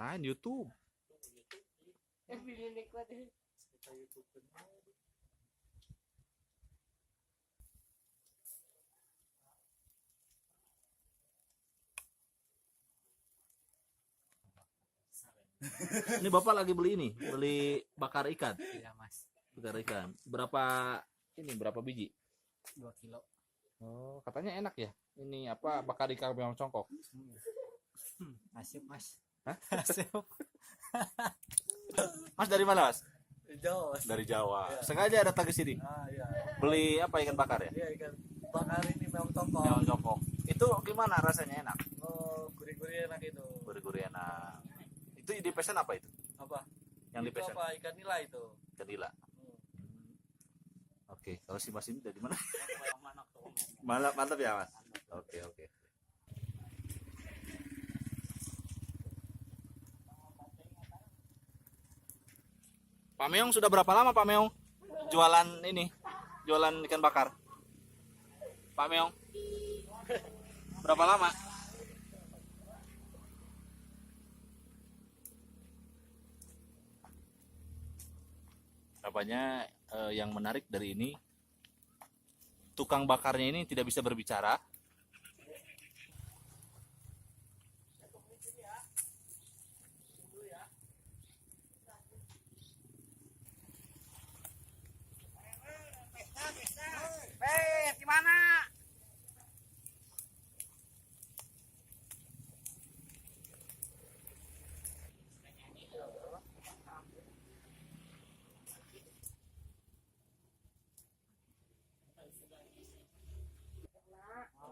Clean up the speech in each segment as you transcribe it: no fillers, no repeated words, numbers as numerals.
Lain YouTube. Ini Bapak lagi beli bakar ikan. Iya Mas. Bakar ikan. Berapa biji? 2 kilo. Oh, katanya enak ya. Ini apa, bakar ikan memang congkok. Masuk Mas. Hah? Masuk. Mas dari mana, Mas? Jawa. Dari Jawa. Ya. Sengaja datang ke sini. Iya. Beli apa, ikan bakar ya? Iya ikan bakar ini memang tongkol. Memang congkok. Itu gimana rasanya, enak? Oh, gurih-gurih enak itu. Gurih-gurih enak. Itu di pesan apa itu? Apa? Yang di Itu pesan? apa? Ikan nila itu. Ikan nila. Oke, kalau si Mas ini dari mana? Mantap ya, Mas. Oke. Pak Meong sudah berapa lama Pak Meong jualan ikan bakar? Pak Meong, berapa lama? Apanya yang menarik dari ini, tukang bakarnya ini tidak bisa berbicara. Gimana?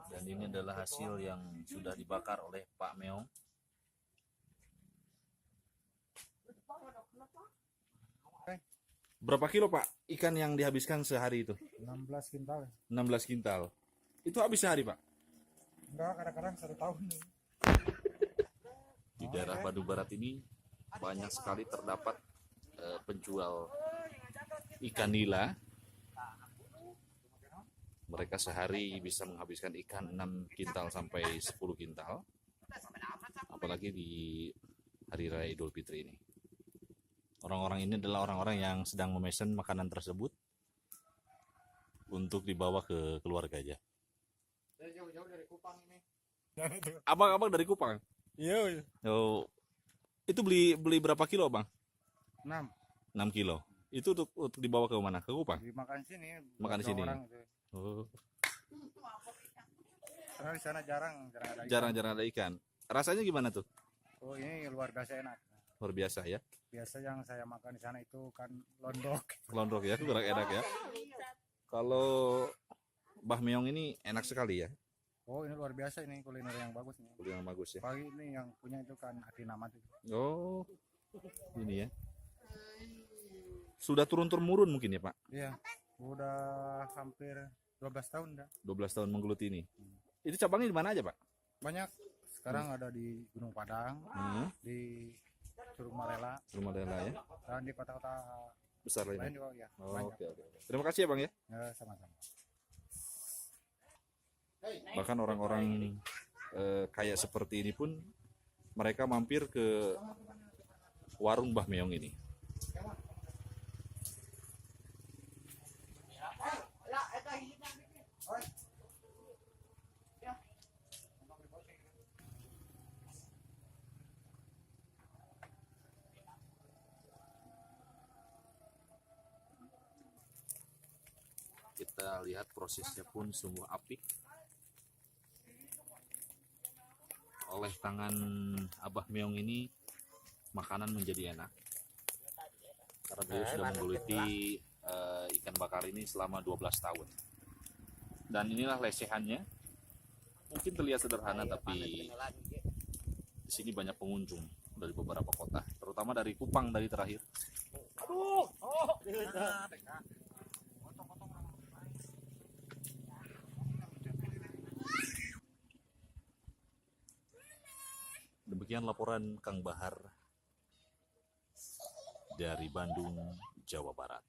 Dan ini adalah hasil yang sudah dibakar oleh Pak Meong. Berapa kilo Pak ikan yang dihabiskan sehari itu? 16 kintal. 16 kintal. Itu habis sehari Pak? Enggak, kadang-kadang 1 tahun. Di daerah Bandung Barat ini banyak sekali terdapat penjual ikan nila. Mereka sehari bisa menghabiskan ikan 6 kintal sampai 10 kintal. Apalagi di Hari Raya Idul Fitri ini. Orang-orang ini adalah orang-orang yang sedang memesan makanan tersebut untuk dibawa ke keluarganya. Jauh-jauh dari Kupang ini. Abang dari Kupang? Iya. Oh, itu beli berapa kilo Bang? 6. 6 kilo. Itu untuk dibawa ke mana? Ke Kupang? Dimakan sini. Makan di sini. Orang itu. Oh, Karena di sana jarang ada ikan. jarang-jarang ada ikan. Rasanya gimana tuh? Oh, ini luar biasa enak. Luar biasa ya. Biasa yang saya makan di sana itu kan londok. Londrok ya, kurang enak ya. Kalau Mbah Meong ini enak sekali ya. Oh, ini luar biasa ini kuliner yang bagus nih. Kuliner bagus ya. Pagi ini yang punya itu kan Hati Namat itu. Oh, ini ya. Sudah turun-temurun mungkin ya Pak? Iya. Udah hampir 12 tahun dah. 12 tahun menggeluti ini. Itu cabangnya di mana aja Pak? Banyak. Sekarang ada di Gunung Padang, di Curug Malela, Rumah Dela ya. dan di kota-kota Besar lain lainnya. juga ya. Oh, Banyak. oke. Terima kasih ya Bang ya. Ya, sama-sama. Bahkan orang-orang kayak seperti ini pun mereka mampir ke warung Mbah Meong ini. Kita lihat prosesnya pun sungguh apik. Oleh tangan Abah Meong ini makanan menjadi enak. Karena beliau sudah menggeluti ikan bakar ini selama 12 tahun. Dan inilah lesehannya. Mungkin terlihat sederhana tapi di sini banyak pengunjung dari beberapa kota, terutama dari Kupang dari terakhir. Demikian laporan Kang Bahar dari Bandung, Jawa Barat.